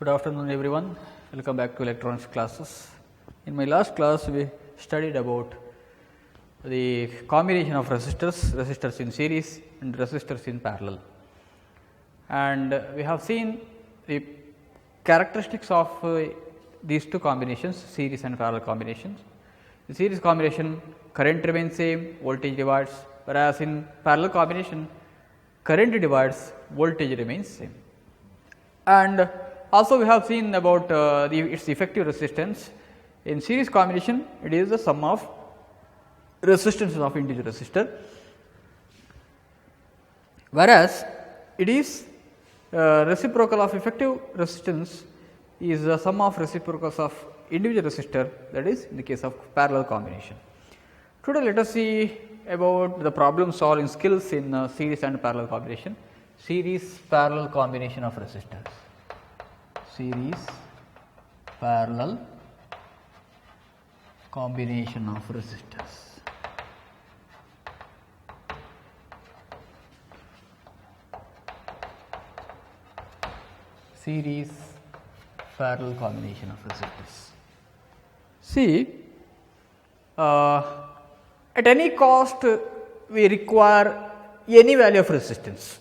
Good afternoon everyone, welcome back to electronics classes. In my last class we studied about the combination of resistors in series and resistors in parallel, and we have seen the characteristics of these two combinations, series and parallel combinations. The series combination, current remains same, voltage divides, whereas in parallel combination current divides, voltage remains same. And also we have seen about its effective resistance. In series combination it is the sum of resistances of individual resistor, whereas it is reciprocal of effective resistance is the sum of reciprocals of individual resistor, that is in the case of parallel combination. Today let us see about the problem solving skills in series and parallel combination. Series parallel combination of resistors. Series parallel combination of resistors. Series parallel combination of resistors. See, at any cost we require any value of resistance.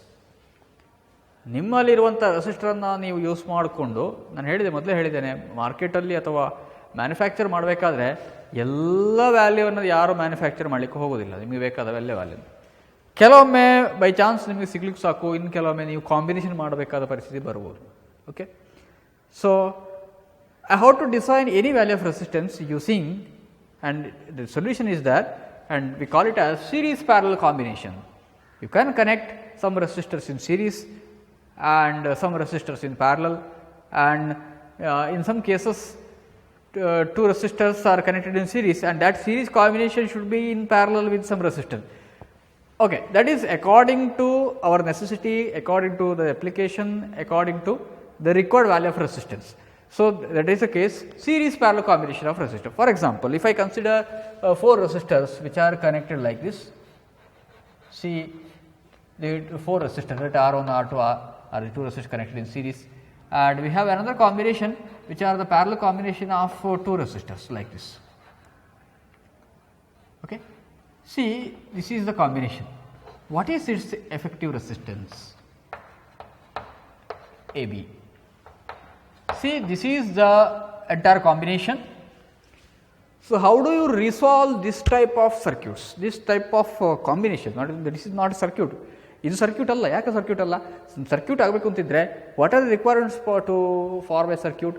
ನಿಮ್ಮಲ್ಲಿರುವಂಥ ರೆಸಿಸ್ಟರನ್ನು ನೀವು use ಮಾಡಿಕೊಂಡು, ನಾನು ಮೊದಲೇ ಹೇಳಿದ್ದೇನೆ, ಮಾರ್ಕೆಟಲ್ಲಿ ಅಥವಾ manufacture ಮಾಡಬೇಕಾದ್ರೆ ಎಲ್ಲ ವ್ಯಾಲ್ಯೂವನ್ನು ಯಾರು ಮ್ಯಾನುಫ್ಯಾಕ್ಚರ್ ಮಾಡಲಿಕ್ಕೆ ಹೋಗೋದಿಲ್ಲ, ನಿಮಗೆ ಬೇಕಾದ ವ್ಯಾಲ್ಯೂ. ಕೆಲವೊಮ್ಮೆ ಬೈ ಚಾನ್ಸ್ ನಿಮಗೆ ಸಿಗ್ಲಿಕ್ಕೆ ಸಾಕು, ಇನ್ನು ಕೆಲವೊಮ್ಮೆ ನೀವು ಕಾಂಬಿನೇಷನ್ ಮಾಡಬೇಕಾದ ಪರಿಸ್ಥಿತಿ ಬರ್ಬೋದು. Okay, so I have to define any value of resistance using, and the solution is that, and we call it as series parallel combination. You can connect some resistors in series and some resistors in parallel, and in some cases two resistors are connected in series, and that series combination should be in parallel with some resistor. Okay, that is according to our necessity, according to the application, according to the required value of resistance. So that is the case, series parallel combination of resistor. For example, if I consider 4 resistors which are connected like this, see the 4 resistors, that R1, R2 are the 2 resistors connected in series, and we have another combination which are the parallel combination of 2 resistors like this. Okay, see, this is the combination. What is its effective resistance? AB. See, this is the entire combination. So how do you resolve this type of circuits, this type of combination? This is not a circuit. ಇದು circuit ಅಲ್ಲ. ಯಾಕೆ circuit ಅಲ್ಲ? Circuit ಆಗಬೇಕು ಅಂತಿದ್ರೆ what are the requirements to form a circuit?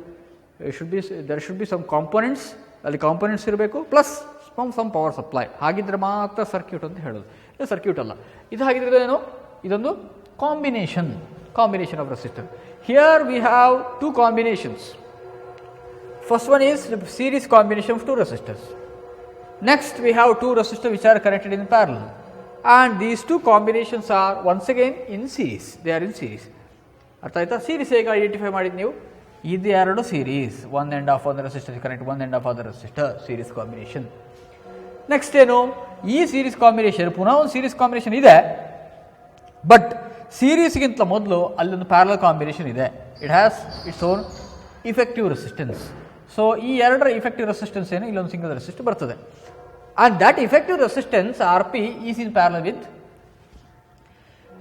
There should be some components, ಅಲ್ಲಿ components ಇರಬೇಕು, plus some power supply. ಹಾಗಿದ್ರೆ ಮಾತ್ರ ಸರ್ಕ್ಯೂಟ್ ಅಂತ ಹೇಳೋದು. ಇದು ಸರ್ಕ್ಯೂಟ್ ಅಲ್ಲ. ಇದು ಹಾಗಿದ್ರೆ ಏನು? ಇದೊಂದು combination of resistors. Here we have 2 combinations. First one is the series combination of 2 resistors. Next we have 2 resistors which are connected in parallel, and these 2 combinations are once again in series. They are in series. ಅರ್ಥ ಆಯ್ತಾ? Series ಹೇಗೆ identify ಮಾಡಿದ್ದು ನೀವು? ಇದು ಎರಡು series, one end of one resistor connect one end of other resistor, series combination. Next ಏನು? ಈ series combination ಪುನಃ ಒಂದು ಸೀರೀಸ್ ಕಾಂಬಿನೇಷನ್ ಇದೆ, ಬಟ್ ಸೀರೀಸ್ಗಿಂತ ಮೊದಲು ಅಲ್ಲೊಂದು ಪ್ಯಾರಲಲ್ ಕಾಂಬಿನೇಷನ್ ಇದೆ. It has its own effective resistance. So ಈ ಎರಡರ ಇಫೆಕ್ಟಿವ್ ರೆಸಿಸ್ಟೆನ್ಸ್ ಏನು? ಇಲ್ಲೊಂದು ಸಿಂಗಲ್ ರೆಸಿಸ್ಟರ್ ಬರ್ತದೆ, and that effective resistance Rp is in parallel with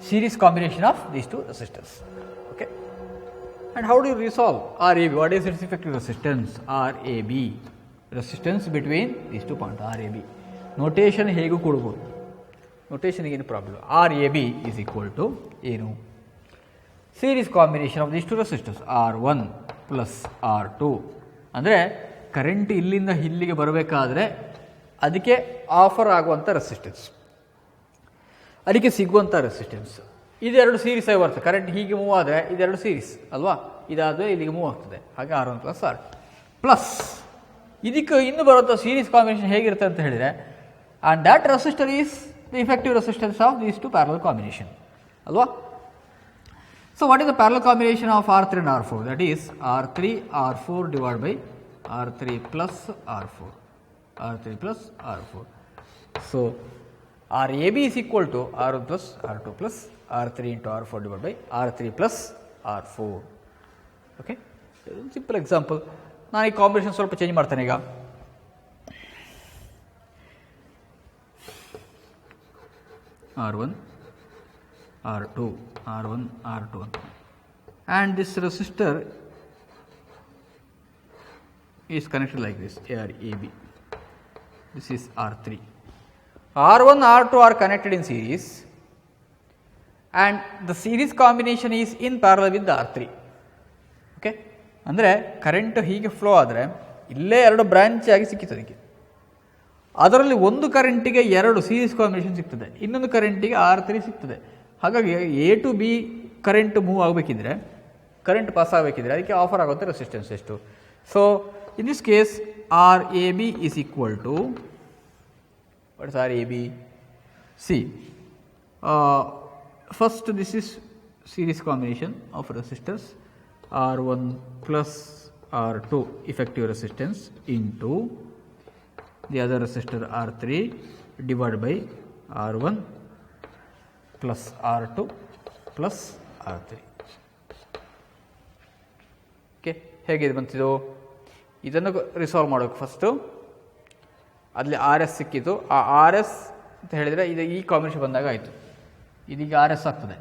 series combination of these 2 resistors. Okay, and how do you resolve Rab? What is its effective resistance? Rab, resistance between these 2 points, Rab. Notation ಹೇಗೂ ಕೊಡಬಹುದು, notation ಏನು problem. Rab is equal to ಏನು? series combination of these 2 resistors, R1 plus R2. ಅಂದರೆ current ಇಲ್ಲಿಂದ ಇಲ್ಲಿಗೆ ಬರಬೇಕಾದ್ರೆ ಅದಕ್ಕೆ offer ಆಗುವಂಥ ರೆಸಿಸ್ಟೆನ್ಸ್, ಅದಕ್ಕೆ ಸಿಗುವಂಥ ರೆಸಿಸ್ಟೆನ್ಸ್, ಇದೆರಡು ಸೀರೀಸ್ ಆಗಿ ಬರ್ತದೆ. ಕರೆಂಟ್ ಹೀಗೆ ಮೂವ್ ಆದರೆ ಇದೆರಡು ಸೀರೀಸ್ ಅಲ್ವಾ, ಇದಾದರೆ ಇಲ್ಲಿಗೆ ಮೂವ್ ಆಗ್ತದೆ, ಹಾಗೆ R1 plus R2 ಪ್ಲಸ್ ಇದಕ್ಕೆ ಇನ್ನು ಬರುವಂಥ ಸೀರೀಸ್ ಕಾಂಬಿನೇಷನ್ ಹೇಗಿರುತ್ತೆ ಅಂತ ಹೇಳಿದರೆ, and that resistor is the effective resistance of these 2 parallel combination ಅಲ್ವಾ. So what is the parallel combination of R3 and R4? That is R3 R4 divided by R3 plus R4. R3 plus R4. So Rab is equal to R1 plus R2 plus R3 into R4 divided by R3 plus R4. Okay. Simple example. ನಾನು ಈ combination ಸ್ವಲ್ಪ change ಮಾಡ್ತೇನೆ ಈಗ. R1, R2, R1, R2 ಅಂತ. And this resistor is connected like this, AB. This is R3. R1, R2 are connected in series and the series combination is in parallel with the R3. Okay? ಅಂದರೆ current ಹೀಗೆ flow ಆದರೆ ಇಲ್ಲೇ ಎರಡು branch ಆಗಿ ಸಿಕ್ಕಿತು ಅದಕ್ಕೆ. ಅದರಲ್ಲಿ ಒಂದು ಕರೆಂಟಿಗೆ ಎರಡು ಸೀರೀಸ್ ಕಾಂಬಿನೇಷನ್ ಸಿಗ್ತದೆ, ಇನ್ನೊಂದು ಕರೆಂಟಿಗೆ R3 ಸಿಗ್ತದೆ. ಹಾಗಾಗಿ A to B current move ಆಗಬೇಕಿದ್ರೆ, ಕರೆಂಟ್ ಪಾಸ್ ಆಗಬೇಕಿದ್ರೆ ಅದಕ್ಕೆ ಆಫರ್ ಆಗುತ್ತೆ ರೆಸಿಸ್ಟೆನ್ಸ್ ಎಷ್ಟು. So in this case RAB is equal to, what is RAB? See, first this is series combination of resistors, R1 plus R2 effective resistance into the other resistor R3 divided by R1 plus R2 plus R3. Okay, ಹೇಗೆ ಇದು ಬಂತಿದ್ದು? ಇದನ್ನು resolve ಮಾಡೋಕೆ first ಅಲ್ಲಿ RS ಸಿಕ್ಕಿತು. ಆ RS ಅಂತ ಹೇಳಿದರೆ ಇದು ಈ ಕಾಂಬಿನೇಷನ್ ಬಂದಾಗ ಆಯಿತು. ಇದೀಗ RS ಆಗ್ತದೆ.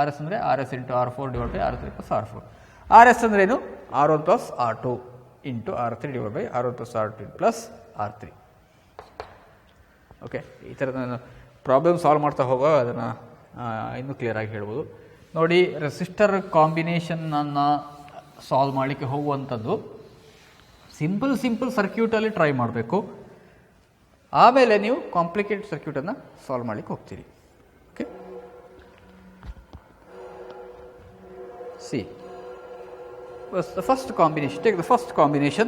RS ಅಂದರೆ RS into R4 divide by R3 plus R4. RS ಅಂದರೆ ಏನು? R1 plus R2 into R3 divide by R1 plus R2 plus R3. Okay, ಈ ಥರದ ನಾನು ಪ್ರಾಬ್ಲಮ್ ಸಾಲ್ವ್ ಮಾಡ್ತಾ ಹೋಗೋ ಅದನ್ನು ಇನ್ನೂ ಕ್ಲಿಯರಾಗಿ ಹೇಳ್ಬೋದು. ನೋಡಿ, ರೆಸಿಸ್ಟರ್ ಕಾಂಬಿನೇಷನನ್ನು ಸಾಲ್ವ್ ಮಾಡಲಿಕ್ಕೆ ಹೋಗುವಂಥದ್ದು ಸಿಂಪಲ್ ಸರ್ಕ್ಯೂಟಲ್ಲಿ ಟ್ರೈ ಮಾಡಬೇಕು. ಆಮೇಲೆ ನೀವು ಕಾಂಪ್ಲಿಕೇಟೆಡ್ ಸರ್ಕ್ಯೂಟನ್ನು ಸಾಲ್ವ್ ಮಾಡಲಿಕ್ಕೆ ಹೋಗ್ತೀರಿ. Okay, C the first combination. Take the first combination.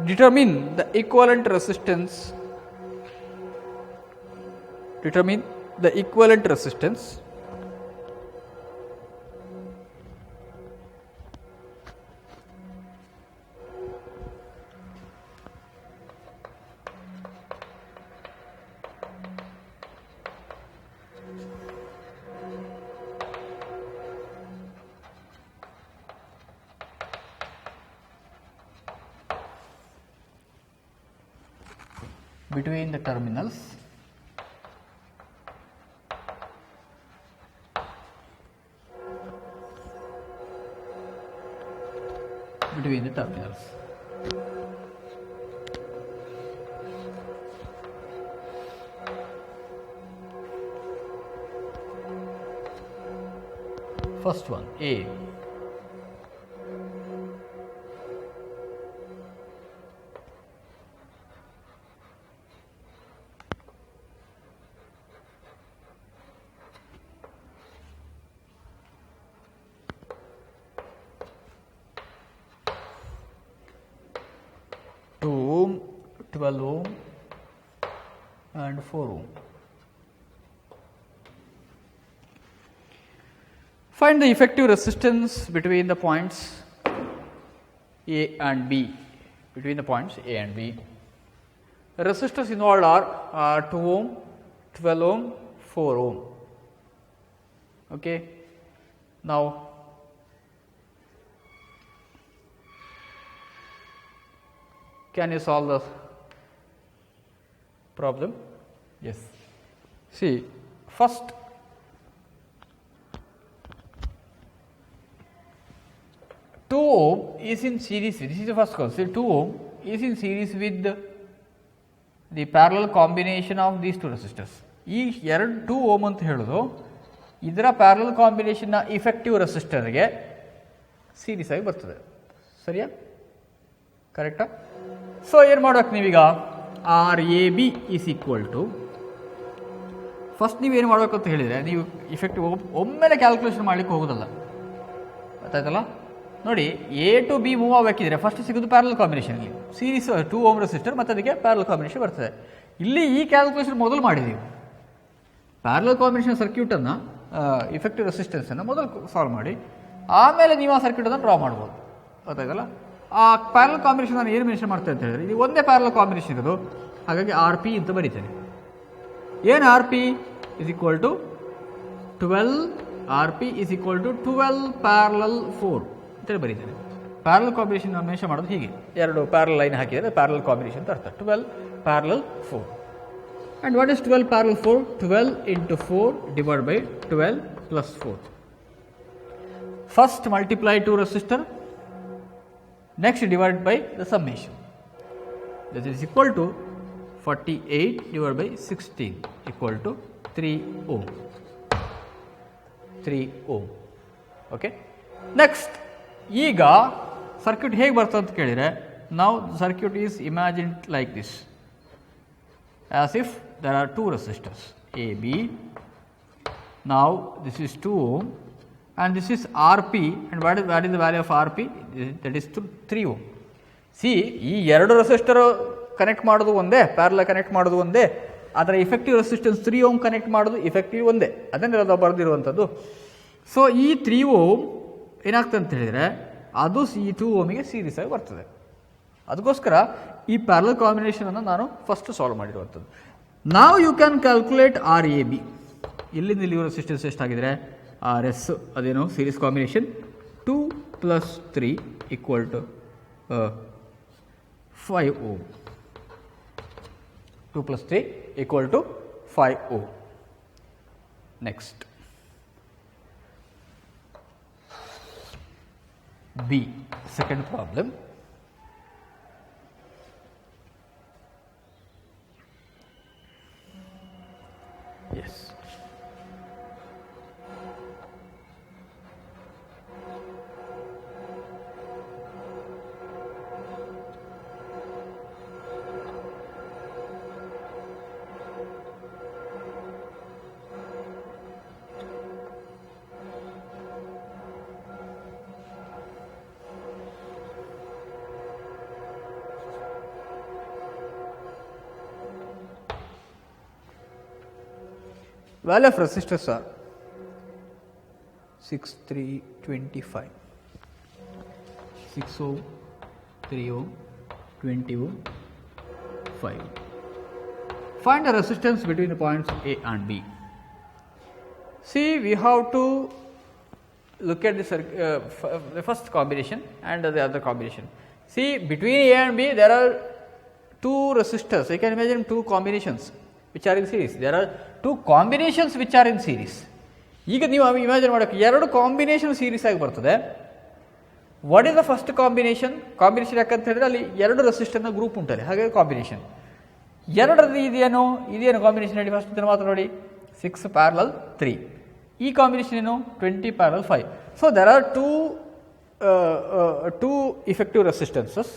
Determine the equivalent resistance. Determine the equivalent resistance between the terminals First one, A. Ohm, 12 ohm and 4 ohm. Find the effective resistance between the points A and B. Between the points A and B. The resistors involved are 2 ohm, 12 ohm, 4 ohm. Okay. Now, can you solve the problem? Yes. See, first two ohm is in series with, this is the first concept, 2 ohm is in series with the parallel combination of these two resistors. ಈ ಎರಡು 2 ohm ಅಂತ ಹೇಳೋದು ಇದರ parallel ಕಾಂಬಿನೇಷನ್ನ effective ರೆಸಿಸ್ಟರ್ಗೆ series ಆಗಿ ಬರ್ತದೆ. ಸರಿಯಾ? ಕರೆಕ್ಟಾ? ಸೊ ಏನು ಮಾಡ್ಬೇಕು ನೀವೀಗ? RAB is equal to, first ನೀವೇನು ಮಾಡಬೇಕು ಅಂತ ಹೇಳಿದರೆ, ನೀವು ಇಫೆಕ್ಟಿವ್ ಒಮ್ಮೆಲೆ ಕ್ಯಾಲ್ಕುಲೇಷನ್ ಮಾಡಲಿಕ್ಕೆ ಹೋಗೋದಲ್ಲ, ಗೊತ್ತಾಯ್ತಲ್ಲ? ನೋಡಿ, A to B ಮೂವ್ ಆಗಬೇಕಿದ್ರೆ ಫಸ್ಟ್ ಸಿಗೋದು ಪ್ಯಾರಲಲ್ ಕಾಂಬಿನೇಷನ್ಲಿ, ಸೀರೀಸ್ 2 ohm ರೆಸಿಸ್ಟರ್ ಮತ್ತು ಅದಕ್ಕೆ ಪ್ಯಾರಲಲ್ ಕಾಂಬಿನೇಷನ್ ಬರ್ತದೆ. ಇಲ್ಲಿ ಈ ಕ್ಯಾಲ್ಕುಲೇಷನ್ ಮೊದಲು ಮಾಡಿದ್ದೀವಿ. ಪ್ಯಾರಲಲ್ ಕಾಂಬಿನೇಷನ್ ಸರ್ಕ್ಯೂಟನ್ನು, ಇಫೆಕ್ಟಿವ್ ರೆಸಿಸ್ಟೆನ್ಸನ್ನು ಮೊದಲು ಸಾಲ್ವ್ ಮಾಡಿ, ಆಮೇಲೆ ನೀವು ಆ ಸರ್ಕ್ಯೂಟನ್ನು ಡ್ರಾ ಮಾಡ್ಬೋದು. ಗೊತ್ತಾಯ್ತಲ್ಲ? ಆ ಪ್ಯಾರಲಲ್ ಕಾಂಬಿನೇಷನ್ ನಾನು ಏನು ಮೆನ್ಷನ್ ಮಾಡ್ತೇನೆ ಅಂತ ಹೇಳಿದ್ರೆ, ಇದು ಒಂದೇ ಪ್ಯಾರಲಲ್ ಕಾಂಬಿನೇಷನ್ ಇರೋದು, ಹಾಗಾಗಿ RP ಅಂತ ಬರೀತೇನೆ. ಏನು RP is equal to 12, RP is equal to 12 parallel 4 ಅಂತೇಳಿ ಬರೀತೇನೆ. ಪ್ಯಾರಲ್ ಕಾಂಬಿನೇಷನ್ ಮೆನ್ಷನ್ ಮಾಡೋದು ಹೀಗೆ, ಎರಡು ಪ್ಯಾರಲ್ ಲೈನ್ ಹಾಕಿದರೆ ಪ್ಯಾರಲ್ ಕಾಂಬಿನೇಷನ್ ಅಂತ ಅರ್ಥ. 12 parallel 4. And what is 12 parallel 4? 12 into 4 divided by 12 plus 4. First multiply two resistor, next divided by the summation. That is equal to 48 divided by 16 equal to 3 ohm. 3 ohm. Okay. Next, ಈಗ circuit ಹೇಗೆ ಬರ್ತದೆ ಅಂತ ಕೇಳಿದರೆ, now the circuit is imagined like this, as if there are two resistors AB. Now this is 2 ohm and this is RP, and what is the value of RP? That is 3 ohm. See, ಈ ಎರಡು resistor connect ಮಾಡೋದು ಒಂದೇ, parallel connect ಮಾಡೋದು ಒಂದೇ, ಅದರ effective resistance 3 ohm connect ಮಾಡೋದು effective ಒಂದೇ, ಅದನ್ನೆಲ್ಲ ಬರೆದಿರುವಂಥದ್ದು. ಸೊ ಈ 3 ಓಮ್ ಏನಾಗ್ತದೆ ಅಂತ ಹೇಳಿದರೆ ಅದು ಈ 2 ಓಮಿಗೆ ಸೀರೀಸ್ ಆಗಿ ಬರ್ತದೆ. ಅದಕ್ಕೋಸ್ಕರ ಈ ಪ್ಯಾರಲ್ ಕಾಂಬಿನೇಷನನ್ನು ನಾನು ಫಸ್ಟ್ ಸಾಲ್ವ್ ಮಾಡಿರುವಂಥದ್ದು. ನಾವು you can calculate R A B. ಇಲ್ಲಿಂದ ಇಲ್ಲಿ ರೆಸಿಸ್ಟೆನ್ಸ್ ಎಷ್ಟಾಗಿದ್ರೆ ಆರ್ ಎಸ್, ಅದೇನು series combination 2 + 3 = 5 ohm. 2 + 3 = 5 ohm. Next B, second problem. Yes. Value of resistors are 6, 3, 25, 6 ohm, 3 ohm, 20 ohm, 5. Find the resistance between the points A and B. See, we have to look at the first combination and the other combination. See, between A and B there are two resistors. You can imagine two combinations which are in series. There are two combinations which are in series. ಈಗ ನೀವು imagine ಮಾಡೋಕ್ಕೆ ಎರಡು combination series ಆಗಿ ಬರ್ತದೆ. What is the first combination? Combination ಯಾಕಂತ ಹೇಳಿದ್ರೆ ಅಲ್ಲಿ ಎರಡು ರೆಸಿಸ್ಟರ್ನ ಗ್ರೂಪ್ ಉಂಟಲ್ಲಿ, ಹಾಗಾಗಿ ಕಾಂಬಿನೇಷನ್. ಎರಡರದ್ದು ಇದೇನು ಕಾಂಬಿನೇಷನ್ ಹೇಳಿ ಫಸ್ಟ್ ಇದನ್ನು ಮಾತ್ರ ನೋಡಿ. 6 ಪ್ಯಾರಲಲ್ 3. ಈ ಕಾಂಬಿನೇಷನ್ ಏನು? 20 parallel 5. So there are two effective resistances,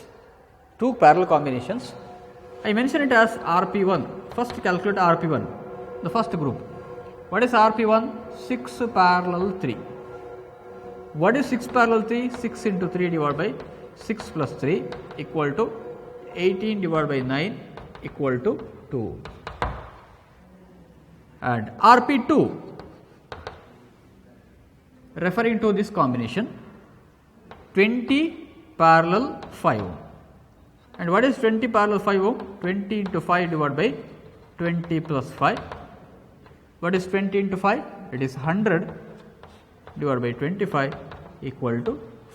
two parallel combinations. I mention it as RP1. First calculate RP1, the first group. What is RP1? 6 parallel 3. What is 6 parallel 3? 6 into 3 divided by 6 plus 3 equal to 18 divided by 9 equal to 2. And RP2, referring to this combination, 20 parallel 5. And what is 20 parallel 5 ohm? 20 into 5 divided by 20 plus 5. What is 20 into 5? It is 100 divided by 25 equal to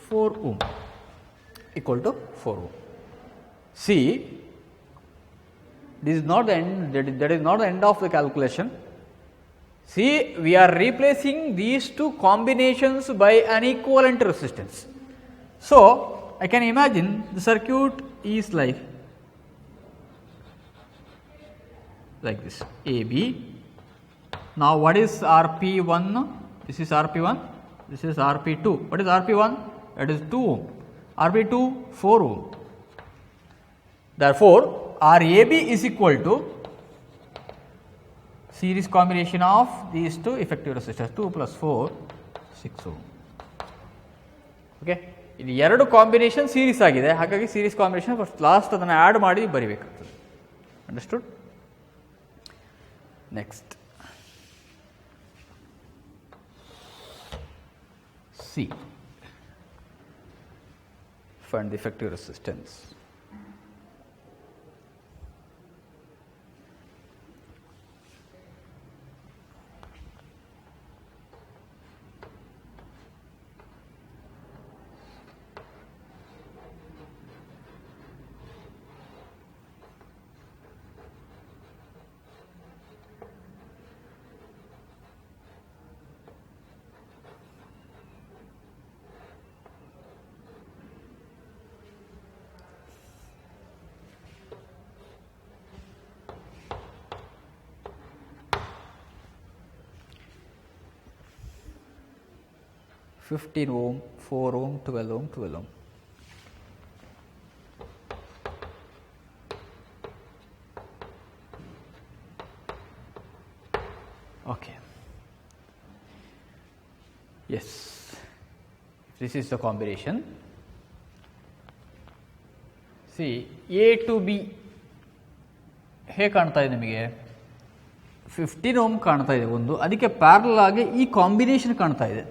4 ohm. Equal to 4 ohm. See, this is not the end. That is not the end of the calculation. See, we are replacing these two combinations by an equivalent resistance. So, I can imagine the circuit is like this, AB. Now, what is RP1? This is RP1, this is RP2. What is RP1? That is 2 ohm. RP2, 4 ohm. Therefore, RAB is equal to series combination of these two effective resistors, 2 plus 4, 6 ohm. Okay. ಇದು ಎರಡು combination series ಆಗಿದೆ, ಹಾಗಾಗಿ series combination first last ಅದನ್ನು add ಮಾಡಿ ಬರಿಬೇಕಾಗ್ತದೆ. Understood? Next C, find the effective resistance. 15 ohm, 4 ohm, 12 ohm, 12 ohm. Okay. Yes, this is the combination. See, A to B ಹೇಗೆ ಕಾಣ್ತಾ ಇದೆ ನಿಮಗೆ 15 ಓಮ್ ಕಾಣ್ತಾ ಇದೆ ಒಂದು, ಅದಕ್ಕೆ ಪ್ಯಾರಲ್ ಆಗಿ ಈ ಕಾಂಬಿನೇಷನ್ ಕಾಣ್ತಾ ಇದೆ.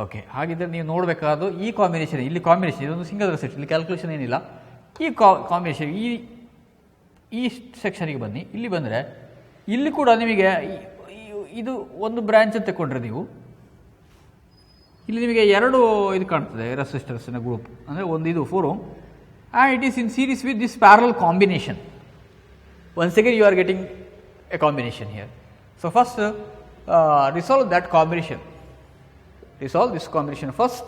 ಓಕೆ, ಹಾಗಿದ್ರೆ ನೀವು ನೋಡಬೇಕಾದ್ದು ಈ ಕಾಂಬಿನೇಷನ್, ಇಲ್ಲಿ ಕಾಂಬಿನೇಷನ್ ಇದೊಂದು ಸಿಂಗಲ್ ರೆಸಿಸ್ಟರ್, ಇಲ್ಲಿ ಕ್ಯಾಲ್ಕುಲೇಷನ್ ಏನಿಲ್ಲ. ಈ ಕಾಂಬಿನೇಷನ್ ಈ ಸೆಕ್ಷನಿಗೆ ಬನ್ನಿ. ಇಲ್ಲಿ ಬಂದರೆ ಇಲ್ಲಿ ಕೂಡ ನಿಮಗೆ ಇದು ಒಂದು ಬ್ರಾಂಚ್ ಅಂತ ತಗೊಂಡ್ರೆ ನೀವು ಇಲ್ಲಿ ನಿಮಗೆ ಎರಡು ಇದು ಕಾಣ್ತದೆ ರೆಸಿಸ್ಟರ್ಸ್ನ ಗ್ರೂಪ್, ಅಂದರೆ ಒಂದು ಇದು 4 ohm and it is in series with this parallel combination. Once again you are getting a combination here. So first resolve that combination, resolve this combination first,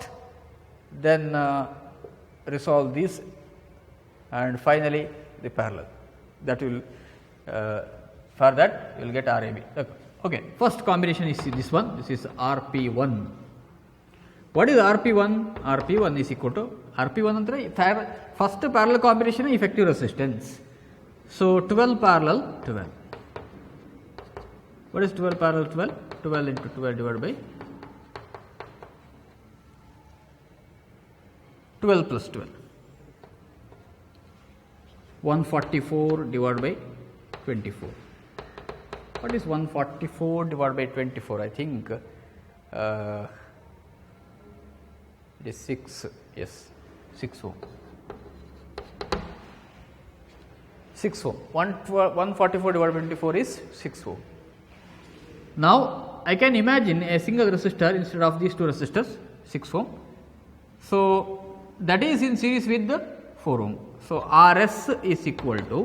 then resolve this, and finally the parallel. That will for that you will get RAB. Okay, first combination is this one, this is RP1. What is RP1? RP1 is equal to RP1 ಅಂದರೆ first parallel combination effective resistance. So 12 parallel 12. What is 12 parallel 12? 12 into 12 divided by 12 plus 12. 144 divided by 24. What is 144 divided by 24? I think it is 6, yes, 6 ohm. 6 ohm. 144 divided by 24 is 6 ohm. Now I can imagine a single resistor instead of these two resistors, 6 ohm. So that is in series with the 4 ohm. So RS is equal to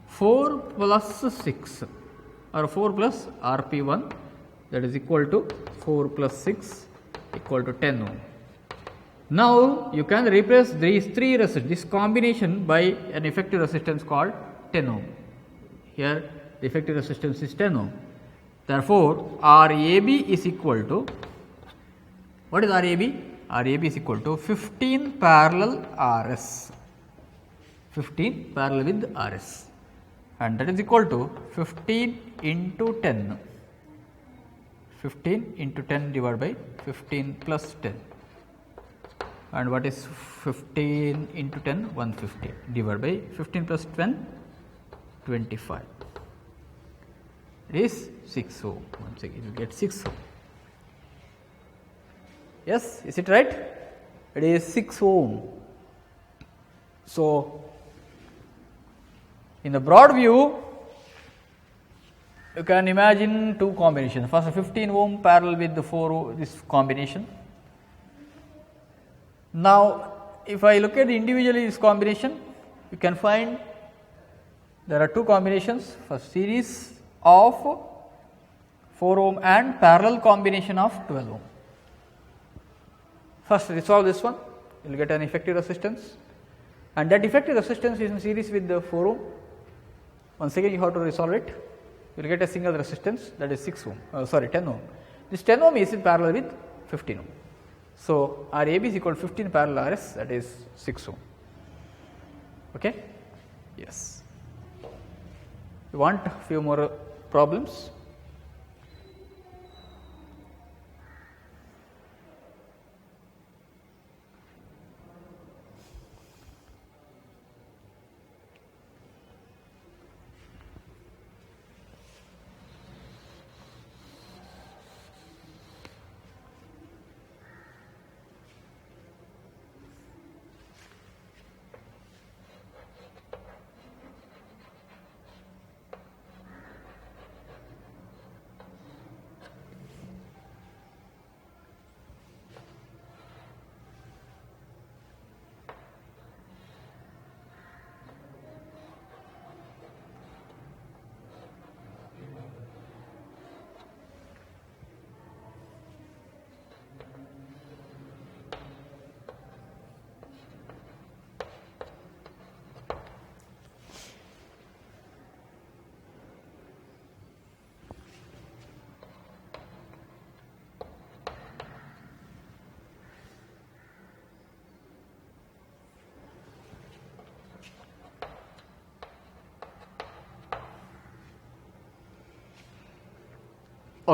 4 plus 6 or 4 plus RP1, that is equal to 4 plus 6 equal to 10 ohm. Now you can replace these three resistors, this combination, by an effective resistance called 10 ohm. Here the effective resistance is 10 ohm. Therefore RAB is equal to, what is RAB? RAB is equal to 15 parallel RS, 15 parallel with RS, and that is equal to 15 into 10. 15 into 10 divided by 15 plus 10, and what is 15 into 10? 150 divided by 15 plus 10, 25. It is 6 ohm. Once again you get 6 ohm. Yes, is it right? It is 6 ohm. So in the broad view you can imagine two combinations. First 15 ohm parallel with the 4 ohm, this combination. Now if I look at individually this combination, you can find there are two combinations, first series of 4 ohm and parallel combination of 12 ohm. First resolve this one, you will get an effective resistance, and that effective resistance is in series with the 4 ohm. Once again you have to resolve it, you will get a single resistance, that is 6 ohm, 10 ohm. This 10 ohm is in parallel with 15 ohm. So RAB is equal to 15 parallel RS, that is 6 ohm. Okay? Yes. You want a few more problems?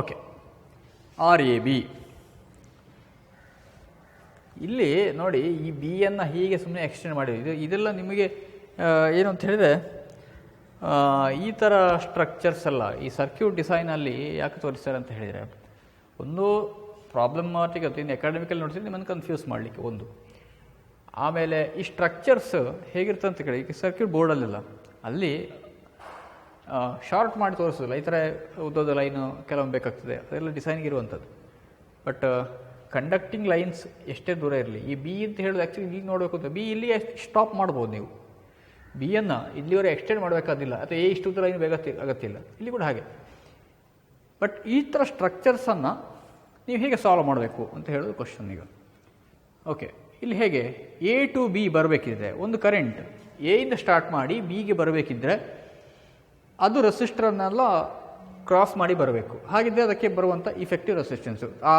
Okay, R A B. ಇಲ್ಲಿ ನೋಡಿ, ಈ B ಯನ್ನು ಹೀಗೆ ಸುಮ್ಮನೆ extend ಮಾಡಿದ್ದು, ಇದೆಲ್ಲ ನಿಮಗೆ ಏನು ಅಂತ ಹೇಳಿದರೆ, ಈ ಥರ ಸ್ಟ್ರಕ್ಚರ್ಸ್ ಎಲ್ಲ ಈ ಸರ್ಕ್ಯೂಟ್ ಡಿಸೈನಲ್ಲಿ ಯಾಕೆ ತೋರಿಸ್ತಾರೆ ಅಂತ ಹೇಳಿದರೆ, ಒಂದು ಪ್ರಾಬ್ಲಮ್ಯಾಟಿಕ್ ಅಥವಾ ಇನ್ನು ಅಕಾಡೆಮಿಕಲ್ಲಿ ನೋಡ್ತೀನಿ ನಿಮ್ಮನ್ನು ಕನ್ಫ್ಯೂಸ್ ಮಾಡಲಿಕ್ಕೆ ಒಂದು. ಆಮೇಲೆ ಈ ಸ್ಟ್ರಕ್ಚರ್ಸ್ ಹೇಗಿರ್ತದೆ ಅಂತ ಕೇಳಿ, ಈಗ ಸರ್ಕ್ಯೂಟ್ ಬೋರ್ಡಲ್ಲೆಲ್ಲ ಅಲ್ಲಿ ಶಾರ್ಟ್ ಮಾಡಿ ತೋರಿಸೋದಿಲ್ಲ, ಈ ಥರ ಉದ್ದದ ಲೈನು ಕೆಲವೊಮ್ಮೆ ಬೇಕಾಗ್ತದೆ, ಅದೆಲ್ಲ ಡಿಸೈನ್ಗೆ ಇರುವಂಥದ್ದು. ಬಟ್ ಕಂಡಕ್ಟಿಂಗ್ ಲೈನ್ಸ್ ಎಷ್ಟೇ ದೂರ ಇರಲಿ, ಈ ಬಿ ಅಂತ ಹೇಳೋದು ಆ್ಯಕ್ಚುಲಿ ಇಲ್ಲಿ ನೋಡಬೇಕು ಅಂತ, ಬಿ ಇಲ್ಲಿ ಸ್ಟಾಪ್ ಮಾಡ್ಬೋದು ನೀವು, ಬಿಯನ್ನು ಇಲ್ಲಿವರೆಗೆ ಎಕ್ಸ್ಟೆಂಡ್ ಮಾಡಬೇಕಾದಿಲ್ಲ, ಅಥವಾ ಎ ಇಷ್ಟು ಲೈನ್ ಅಗತ್ಯ ಇಲ್ಲ, ಇಲ್ಲಿ ಕೂಡ ಹಾಗೆ. ಬಟ್ ಈ ಥರ ಸ್ಟ್ರಕ್ಚರ್ಸನ್ನು ನೀವು ಹೇಗೆ ಸಾಲ್ವ್ ಮಾಡಬೇಕು ಅಂತ ಹೇಳೋದು ಕ್ವಶನ್ ಈಗ. ಓಕೆ, ಇಲ್ಲಿ ಹೇಗೆ ಎ ಟು ಬಿ ಬರಬೇಕಿದ್ರೆ, ಒಂದು ಕರೆಂಟ್ ಎಯಿಂದ ಸ್ಟಾರ್ಟ್ ಮಾಡಿ ಬಿಗೆ ಬರಬೇಕಿದ್ರೆ ಅದು ರೆಸಿಸ್ಟರನ್ನೆಲ್ಲ ಕ್ರಾಸ್ ಮಾಡಿ ಬರಬೇಕು. ಹಾಗಿದ್ದರೆ ಅದಕ್ಕೆ ಬರುವಂಥ ಇಫೆಕ್ಟಿವ್ ರೆಸಿಸ್ಟೆನ್ಸು, ಆ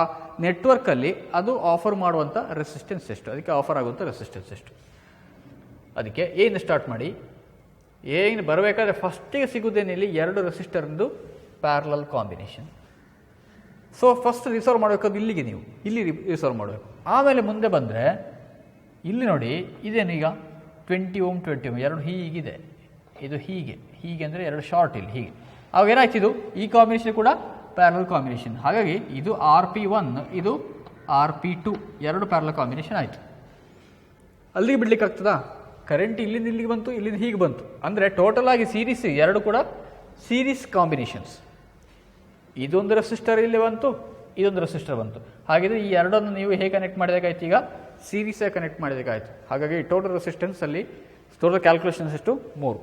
ನೆಟ್ವರ್ಕಲ್ಲಿ ಅದು ಆಫರ್ ಮಾಡುವಂಥ ರೆಸಿಸ್ಟೆನ್ಸ್ ಎಷ್ಟು, ಅದಕ್ಕೆ ಆಫರ್ ಆಗುವಂಥ ರೆಸಿಸ್ಟೆನ್ಸ್ ಎಷ್ಟು. ಅದಕ್ಕೆ ಎಯಿಂದ ಸ್ಟಾರ್ಟ್ ಮಾಡಿ, ಎಯಿಂದ ಬರಬೇಕಾದ್ರೆ ಫಸ್ಟಿಗೆ ಸಿಗುವುದೇನಿಲ್ಲಿ ಎರಡು ರೆಸಿಸ್ಟರ್ದು parallel combination. So first resolve ಮಾಡಬೇಕಾದ್ರೆ ಇಲ್ಲಿಗೆ ನೀವು ಇಲ್ಲಿ ರಿಸಾಲ್ವ್ ಮಾಡಬೇಕು. ಆಮೇಲೆ ಮುಂದೆ ಬಂದರೆ ಇಲ್ಲಿ ನೋಡಿ, ಇದೇನೀಗ 20 Ω 20 Ω ಎರಡು ಹೀಗಿದೆ, ಇದು ಹೀಗೆ ಹೀಗೆ ಅಂದರೆ ಎರಡು ಶಾರ್ಟ್ ಇಲ್ಲಿ ಹೀಗೆ. ಆವಾಗ ಏನಾಯ್ತಿದು, ಈ ಕಾಂಬಿನೇಷನ್ ಕೂಡ ಪ್ಯಾರಲಲ್ ಕಾಂಬಿನೇಷನ್. ಹಾಗಾಗಿ ಇದು RP1, ಇದು RP2, ಎರಡು ಪ್ಯಾರಲಲ್ ಕಾಂಬಿನೇಷನ್ ಆಯಿತು. ಅಲ್ಲಿಗೆ ಬಿಡ್ಲಿಕ್ಕೆ ಆಗ್ತದಾ? ಕರೆಂಟ್ ಇಲ್ಲಿಂದ ಇಲ್ಲಿಗೆ ಬಂತು, ಇಲ್ಲಿಂದ ಹೀಗೆ ಬಂತು, ಅಂದರೆ ಟೋಟಲ್ ಆಗಿ ಸೀರೀಸ್ ಎರಡು ಕೂಡ ಸೀರೀಸ್ ಕಾಂಬಿನೇಷನ್ಸ್. ಇದೊಂದು ರೆಸಿಸ್ಟರ್ ಇಲ್ಲಿ ಬಂತು, ಇದೊಂದು ರೆಸಿಸ್ಟರ್ ಬಂತು. ಹಾಗಿದ್ರೆ ಈ ಎರಡನ್ನು ನೀವು ಹೇಗೆ ಕನೆಕ್ಟ್ ಮಾಡಬೇಕಾಯ್ತು, ಈಗ ಸೀರೀಸಾಗಿ ಕನೆಕ್ಟ್ ಮಾಡಬೇಕಾಯ್ತು. ಹಾಗಾಗಿ ಟೋಟಲ್ ರೆಸಿಸ್ಟೆನ್ಸ್ ಅಲ್ಲಿ ಟೋಟಲ್ ಕ್ಯಾಲ್ಕುಲೇಷನ್ಸ್ ಎಷ್ಟು, 3.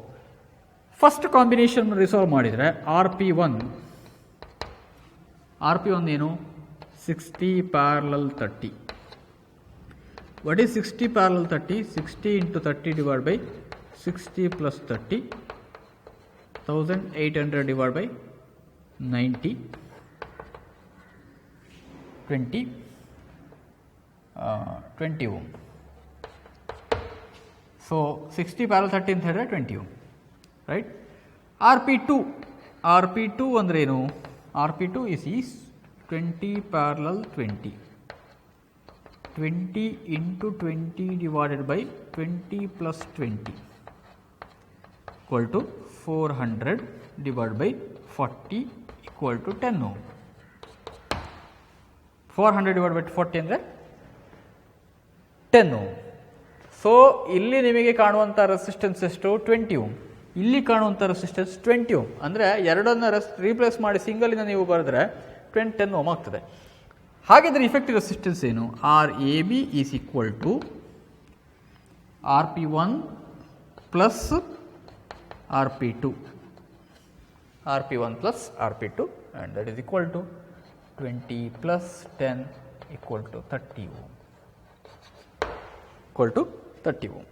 ಫಸ್ಟ್ ಕಾಂಬಿನೇಷನ್ ರಿಸಾಲ್ವ್ ಮಾಡಿದರೆ RP1 ಏನು, 60 parallel 30. What is 60 parallel 30? 60 into 30 divided by 60 plus 30, 1800 divided by 90, 20 Ohm. So 60 parallel 30 ಅಂತ ಹೇಳಿದ್ರೆ 20 Ohm, right? RP2 ಅಂದ್ರೆ ಏನು? RP2 is 20 parallel 20. 20 into 20 divided by 20 plus 20 equal to 400 divided by 40 equal to 10 Ohm. 400 divided by 40 ಅಂದರೆ 10 Ohm. So ಇಲ್ಲಿ ನಿಮಗೆ ಕಾಣುವಂಥ resistance ಎಷ್ಟು, 20 Ohm. ಇಲ್ಲಿ ಕಾಣುವಂಥ resistance 20 Ohm. ಅಂದರೆ ಎರಡನ್ನು ರೀಪ್ಲೇಸ್ ಮಾಡಿ ಸಿಂಗಲಿಂದ ನೀವು ಬರೆದ್ರೆ 10 Ohm ಆಗ್ತದೆ. ಹಾಗಿದ್ರೆ ಇಫೆಕ್ಟಿವ್ ರೆಸಿಸ್ಟೆನ್ಸ್ ಏನು? RAB is equal to RP1 plus RP2, RP1 plus RP2, and that is equal to 20 plus 10 equal to 30 Ohm. Equal to 30 Ohm.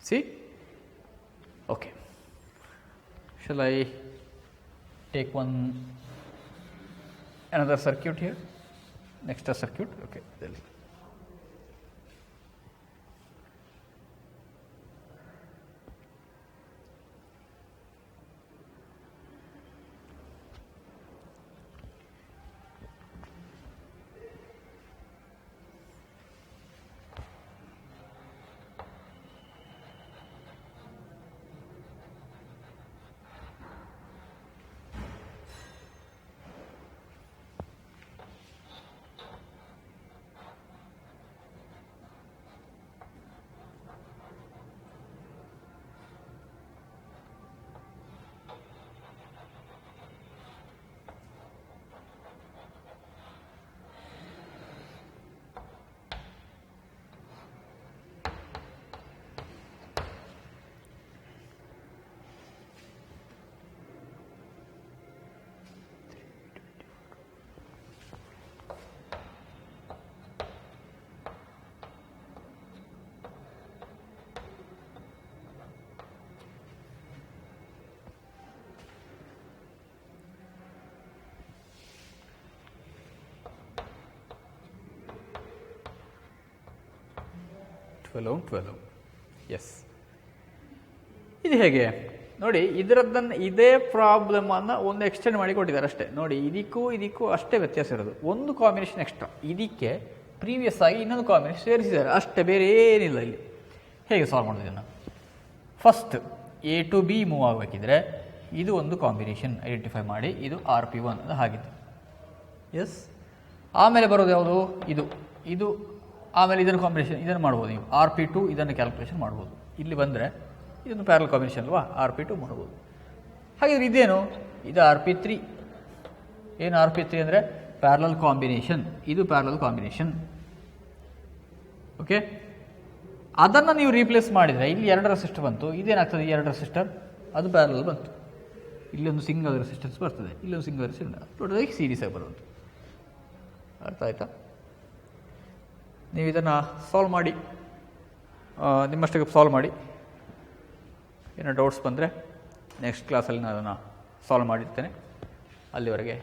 See? Okay. Shall I take another circuit here? Next circuit. Okay. Ohm. Yes. ಇದು ಹೇಗೆ? ನೋಡಿ ಇದರದ್ದನ್ನು ಇದೇ ಪ್ರಾಬ್ಲಮನ್ನು ಒಂದು extend ಮಾಡಿ ಕೊಟ್ಟಿದ್ದಾರೆ ಅಷ್ಟೇ. ನೋಡಿ ಇದಕ್ಕೂ ಅಷ್ಟೇ ವ್ಯತ್ಯಾಸ ಇರೋದು, ಒಂದು ಕಾಂಬಿನೇಷನ್ ಎಕ್ಸ್ಟ್ರಾ, ಇದಕ್ಕೆ ಪ್ರೀವಿಯಸ್ ಆಗಿ ಇನ್ನೊಂದು ಕಾಂಬಿನೇಷನ್ ಸೇರಿಸಿದ್ದಾರೆ ಅಷ್ಟೇ, ಬೇರೆ ಏನಿಲ್ಲ ಇಲ್ಲಿ. ಹೇಗೆ ಸಾಲ್ವ್ ಮಾಡೋದು ಇದನ್ನು? First A to B move ಆಗಬೇಕಿದ್ರೆ ಇದು ಒಂದು ಕಾಂಬಿನೇಷನ್ ಐಡೆಂಟಿಫೈ ಮಾಡಿ, ಇದು RP1 ಅದು ಹಾಗಿತ್ತು. ಎಸ್, ಆಮೇಲೆ ಬರೋದು ಯಾವುದು? ಇದು ಆಮೇಲೆ ಇದನ್ನು ಕಾಂಬಿನೇಷನ್ ಇದನ್ನು ಮಾಡ್ಬೋದು ನೀವು, RP2 ಇದನ್ನು ಕ್ಯಾಲ್ಕುಲೇಷನ್ ಮಾಡ್ಬೋದು. ಇಲ್ಲಿ ಬಂದರೆ ಇದೊಂದು ಪ್ಯಾರಲ್ ಕಾಂಬಿನೇಷನ್ ಅಲ್ವಾ, RP2 ಮಾಡ್ಬೋದು. ಹಾಗಿದ್ರೆ ಇದೇನು? ಇದು RP3. ಏನು RP3 ಅಂದರೆ ಪ್ಯಾರಲಲ್ ಕಾಂಬಿನೇಷನ್, ಇದು ಪ್ಯಾರಲಲ್ ಕಾಂಬಿನೇಷನ್. ಓಕೆ, ಅದನ್ನು ನೀವು ರೀಪ್ಲೇಸ್ ಮಾಡಿದರೆ ಇಲ್ಲಿ 2 ರೆಸಿಸ್ಟರ್ ಬಂತು, ಇದೇನಾಗ್ತದೆ? 2 ರೆಸಿಸ್ಟರ್ ಅದು ಪ್ಯಾರಲಲ್ ಬಂತು, ಇಲ್ಲೊಂದು ಸಿಂಗಲ್ ರೆಸಿಸ್ಟೆನ್ಸ್ ಬರ್ತದೆ, ಇಲ್ಲೊಂದು ಸಿಂಗಲ್ ರೆಸಿಸ್ಟೆನ್ಸ್, ಟೋಟಲಾಗಿ ಸೀರೀಸ್ ಆಗಿ ಬರುವಂಥ. ಅರ್ಥ ಆಯ್ತಾ? ನೀವು ಇದನ್ನು ಸಾಲ್ವ್ ಮಾಡಿ, ನಿಮ್ಮಷ್ಟಕ್ಕೆ ಸಾಲ್ವ್ ಮಾಡಿ. ಏನೋ ಡೌಟ್ಸ್ ಬಂದರೆ ನೆಕ್ಸ್ಟ್ ಕ್ಲಾಸಲ್ಲಿ ನಾನು ಅದನ್ನು ಸಾಲ್ವ್ ಮಾಡಿರ್ತೇನೆ. ಅಲ್ಲಿವರೆಗೆ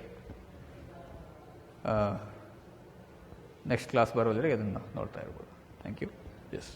ನೆಕ್ಸ್ಟ್ ಕ್ಲಾಸ್ ಬರೋದ್ರಿಗೆ ಅದನ್ನು ನೋಡ್ತಾ ಇರ್ಬೋದು. Thank you. ಎಸ್.